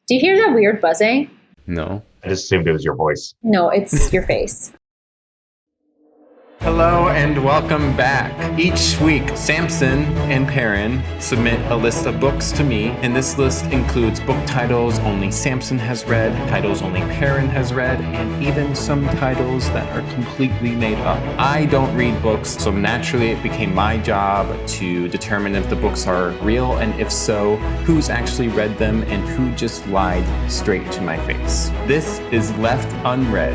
Do you hear that weird buzzing? No. I just assumed it was your voice. No, it's your face. Hello and welcome back. Each week, Samson and Paran submit a list of books to me, and this list includes book titles only Samson has read, titles only Paran has read, and even some titles that are completely made up. I don't read books, so naturally it became my job to determine if the books are real, and if so, who's actually read them and who just lied straight to my face. This is left unread.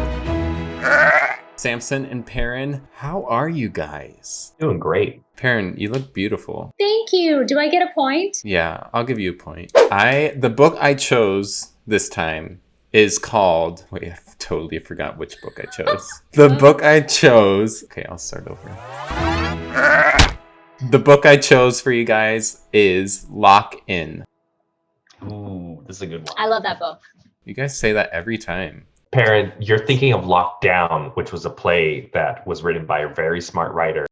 Samson and Paran, how are you guys? Doing great. Paran, you look beautiful. Thank you. Do I get a point? Yeah, I'll give you a point. The book I chose this time is called... Wait, I totally forgot which book I chose. The book I chose... Okay, I'll start over. The book I chose for you guys is Lock In. Ooh, this is a good one. I love that book. You guys say that every time. Paran, you're thinking of Lockdown, which was a play that was written by a very smart writer.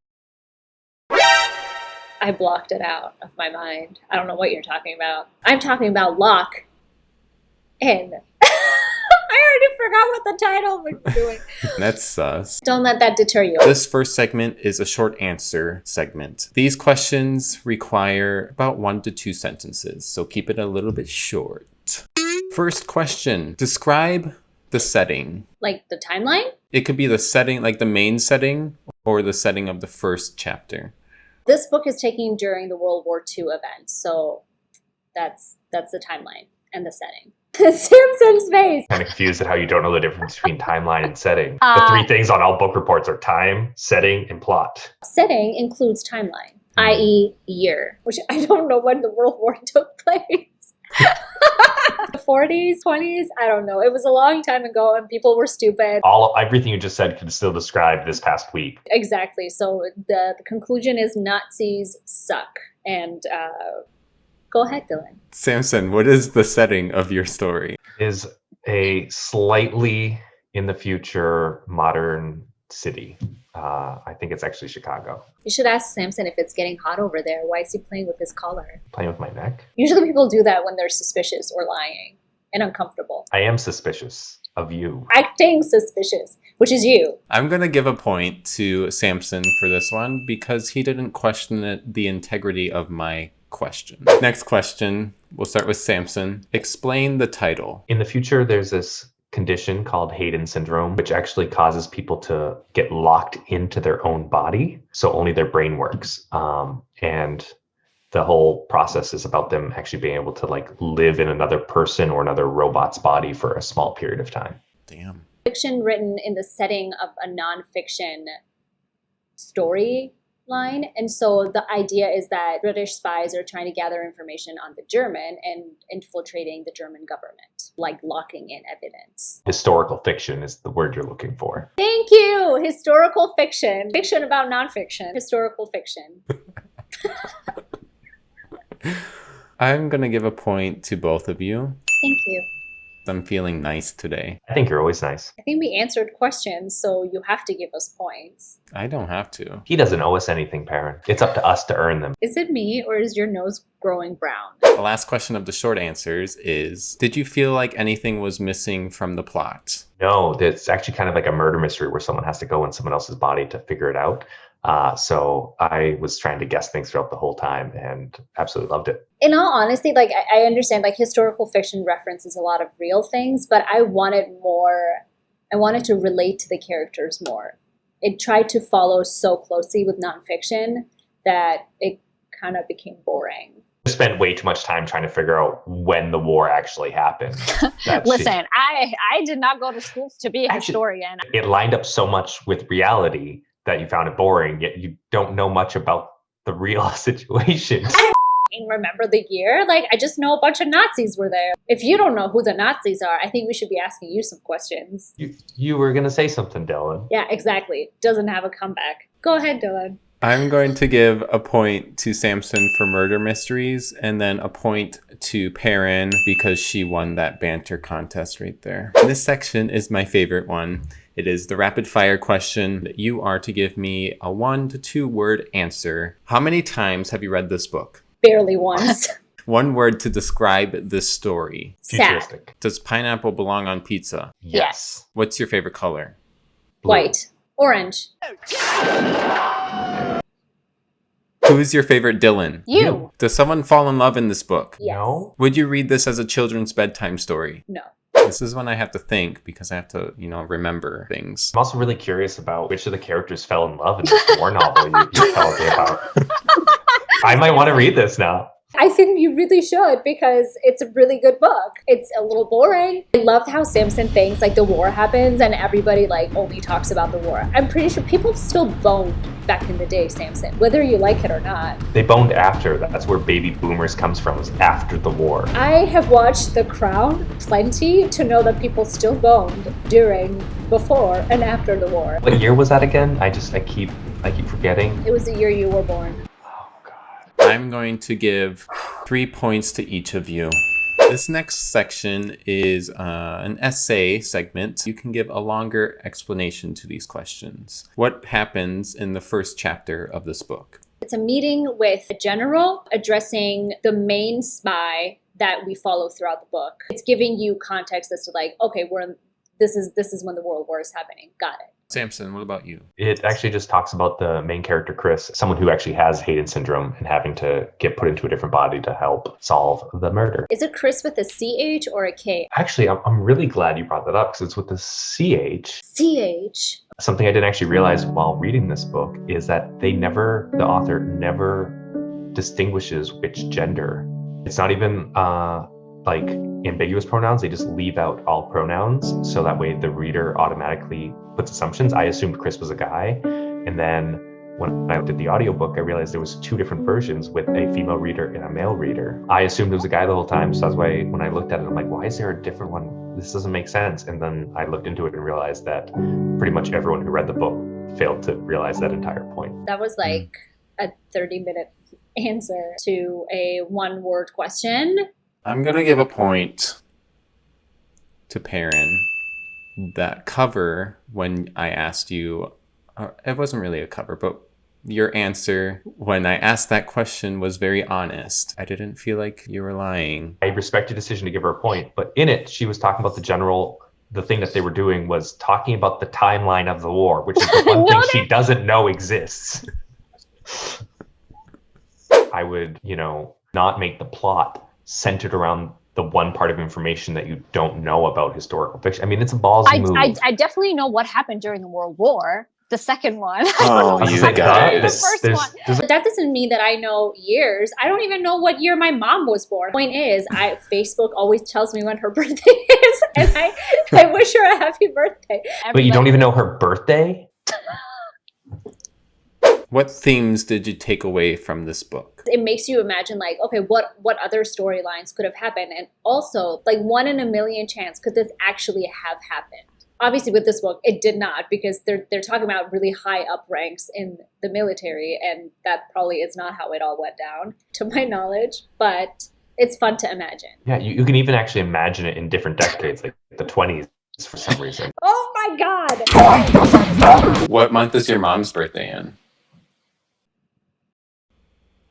I blocked it out of my mind. I don't know what you're talking about. I'm talking about Lock In. I already forgot what the title was doing. That's sus. Don't let that deter you. This first segment is a short answer segment. These questions require about 1 to 2 sentences, so keep it a little bit short. First question, describe the setting. Like the timeline? It could be the setting, like the main setting, or the setting of the first chapter. This book is taken during the World War II event, so that's the timeline and the setting. Samson's face. Kind of confused at how you don't know the difference between timeline and setting. The 3 things on all book reports are time, setting, and plot. Setting includes timeline, i.e. year, which I don't know when the World War took place. The 40s, 20s, I don't know. It was a long time ago and people were stupid. Everything you just said can still describe this past week. Exactly. So the conclusion is Nazis suck. And go ahead, Dillon. Samson, what is the setting of your story? Is a slightly in the future modern city. I think it's actually Chicago. You should ask Samson if it's getting hot over there. Why is he playing with his collar? Playing with my neck? Usually people do that when they're suspicious or lying and uncomfortable. I am suspicious of you. Acting suspicious, which is you. I'm going to give a point to Samson for this one because he didn't question the integrity of my question. Next question, we'll start with Samson. Explain the title. In the future, there's this condition called Hayden Syndrome, which actually causes people to get locked into their own body. So only their brain works. And the whole process is about them actually being able to live in another person or another robot's body for a small period of time. Damn. Fiction written in the setting of a nonfiction storyline. And so the idea is that British spies are trying to gather information on the German and infiltrating the German government, like locking in evidence. Historical fiction is the word you're looking for. Thank you. Historical fiction. Fiction about nonfiction. Historical fiction. I'm going to give a point to both of you. Thank you. I'm feeling nice today. I think you're always nice. I think we answered questions, so you have to give us points. I don't have to. He doesn't owe us anything, Paran. It's up to us to earn them. Is it me or is your nose growing brown? The last question of the short answers is, did you feel like anything was missing from the plot? No, it's actually kind of like a murder mystery where someone has to go in someone else's body to figure it out. So I was trying to guess things throughout the whole time and absolutely loved it. In all honesty, I understand historical fiction references a lot of real things, but I wanted to relate to the characters more. It tried to follow so closely with nonfiction that it kind of became boring. I spent way too much time trying to figure out when the war actually happened. Listen, I did not go to schools to be a historian. It lined up so much with reality that you found it boring, yet you don't know much about the real situation. I remember the year. I just know a bunch of Nazis were there. If you don't know who the Nazis are, I think we should be asking you some questions. You were going to say something, Dillon. Yeah, exactly. Doesn't have a comeback. Go ahead, Dillon. I'm going to give a point to Samson for murder mysteries and then a point to Paran because she won that banter contest right there. This section is my favorite one. It is the rapid fire question that you are to give me a 1 to 2 word answer. How many times have you read this book? Barely once. One word to describe this story. Sad. Futuristic. Does pineapple belong on pizza? Yes. What's your favorite color? Blue. White. Orange. Who is your favorite Dillon? You. Does someone fall in love in this book? Yes. No. Would you read this as a children's bedtime story? No. This is when I have to think because I have to, remember things. I'm also really curious about which of the characters fell in love in this war novel you told me about. I might want to read this now. I think you really should because it's a really good book. It's a little boring. I love how Samson thinks like the war happens and everybody like only talks about the war. I'm pretty sure people still boned back in the day, Samson, whether you like it or not. They boned after. That's where baby boomers comes from, is after the war. I have watched The Crown plenty to know that people still boned during, before, and after the war. What year was that again? I keep forgetting. It was the year you were born. I'm going to give 3 points to each of you. This next section is an essay segment. You can give a longer explanation to these questions. What happens in the first chapter of this book? It's a meeting with a general addressing the main spy that we follow throughout the book. It's giving you context as to like, okay, this is when the World War is happening. Got it. Samson, what about you? It actually just talks about the main character, Chris, someone who actually has Hayden Syndrome and having to get put into a different body to help solve the murder. Is it Chris with a CH or a K? Actually, I'm really glad you brought that up because it's with the CH. CH. Something I didn't actually realize while reading this book is that the author never distinguishes which gender. It's not even like ambiguous pronouns. They just leave out all pronouns. So that way the reader automatically puts assumptions. I assumed Chris was a guy. And then when I did the audiobook, I realized there was 2 different versions with a female reader and a male reader. I assumed it was a guy the whole time. So that's why when I looked at it, I'm like, why is there a different one? This doesn't make sense. And then I looked into it and realized that pretty much everyone who read the book failed to realize that entire point. That was like a 30-minute answer to a one-word question. I'm going to give a point to Paran. That cover, when I asked you, it wasn't really a cover, but your answer when I asked that question was very honest. I didn't feel like you were lying. I respect your decision to give her a point, but in it, she was talking about the thing that they were doing was talking about the timeline of the war, which is the one thing she doesn't know exists. I would, not make the plot centered around the one part of information that you don't know about historical fiction. I mean, it's a ballsy move. I definitely know what happened during the World War. The second one. Oh, you guys. The first one. But that doesn't mean that I know years. I don't even know what year my mom was born. Point is, Facebook always tells me when her birthday is, and I wish her a happy birthday. But you don't even know her birthday? What themes did you take away from this book? It makes you imagine like, okay, what other storylines could have happened? And also, like 1 in a million chance, could this actually have happened? Obviously, with this book, it did not, because they're talking about really high up ranks in the military, and that probably is not how it all went down, to my knowledge. But it's fun to imagine. Yeah, you can even actually imagine it in different decades, like the 20s for some reason. Oh my God! What month is your mom's birthday in?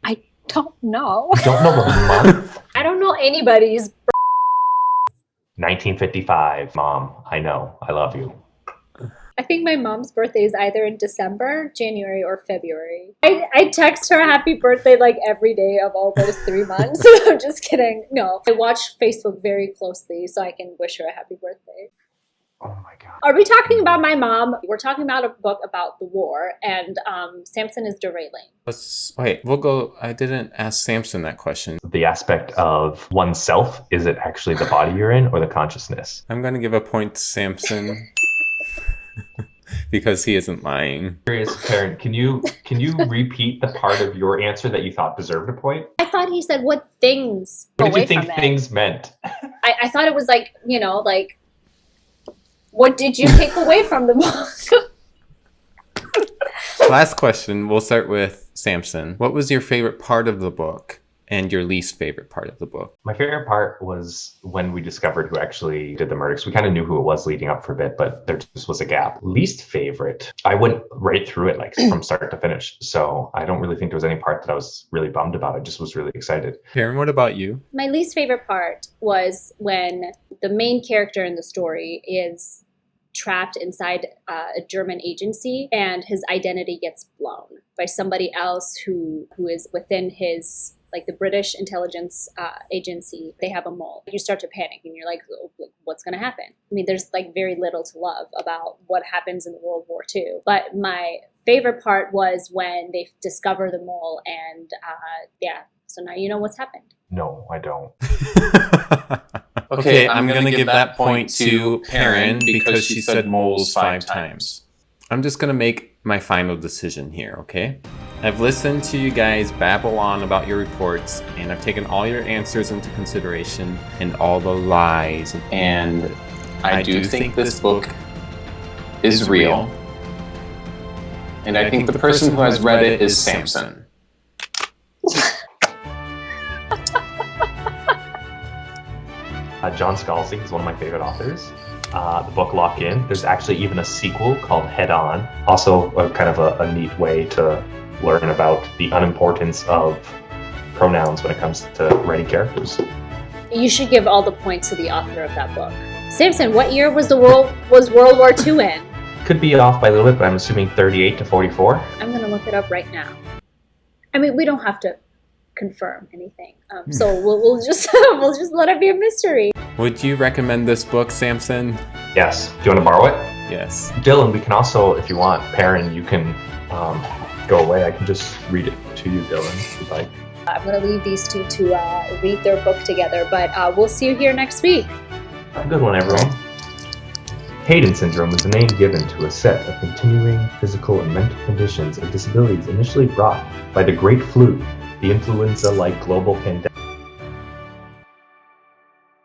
I don't know. You don't know the month? I don't know anybody's. 1955, Mom. I know. I love you. I think my mom's birthday is either in December, January, or February. I text her happy birthday like every day of all those 3 months. I'm just kidding. No, I watch Facebook very closely so I can wish her a happy birthday. Oh my God. Are we talking about my mom? We're talking about a book about the war, and Samson is derailing. We'll go. I didn't ask Samson that question. The aspect of oneself, is it actually the body you're in or the consciousness? I'm going to give a point to Samson because he isn't lying. Curious, Paran, can you repeat the part of your answer that you thought deserved a point? I thought he said what things. What did you Away think from it. things meant? I thought it was like, like, what did you take away from the book? Last question. We'll start with Samson. What was your favorite part of the book? and your least favorite part of the book. My favorite part was when we discovered who actually did the murder. Because we kind of knew who it was leading up for a bit, but there just was a gap. Least favorite, I went right through it like from start to finish. So I don't really think there was any part that I was really bummed about. I just was really excited. Karen, what about you? My least favorite part was when the main character in the story is trapped inside a German agency and his identity gets blown by somebody else who is within his, like the British intelligence agency. They have a mole. You start to panic and you're like, oh, what's going to happen? I mean, there's like very little to love about what happens in World War II. But my favorite part was when they discover the mole and so now you know what's happened. No, I don't. Okay, I'm going to give that point to Paran because she said moles 5 times. I'm just going to make my final decision here, okay? I've listened to you guys babble on about your reports, and I've taken all your answers into consideration and all the lies. And I do think this book is real. And I think the person who has read it is Samson. John Scalzi is one of my favorite authors. The book Lock In. There's actually even a sequel called Head On. Also kind of a neat way to learn about the unimportance of pronouns when it comes to writing characters. You should give all the points to the author of that book. Samson, what year was World War II in? Could be off by a little bit, but I'm assuming 38 to 44. I'm going to look it up right now. I mean, we don't have to confirm anything, so we'll just let it be a mystery. Would you recommend this book, Samson? Yes. Do you want to borrow it? Yes. Dillon, we can also, if you want, Paran, you can go away. I can just read it to you, Dillon, if you'd like. I'm going to leave these two to read their book together, but we'll see you here next week. Have a good one, everyone. Hayden Syndrome is the name given to a set of continuing physical and mental conditions and disabilities initially brought by the Great Flu, the influenza-like global pandemic.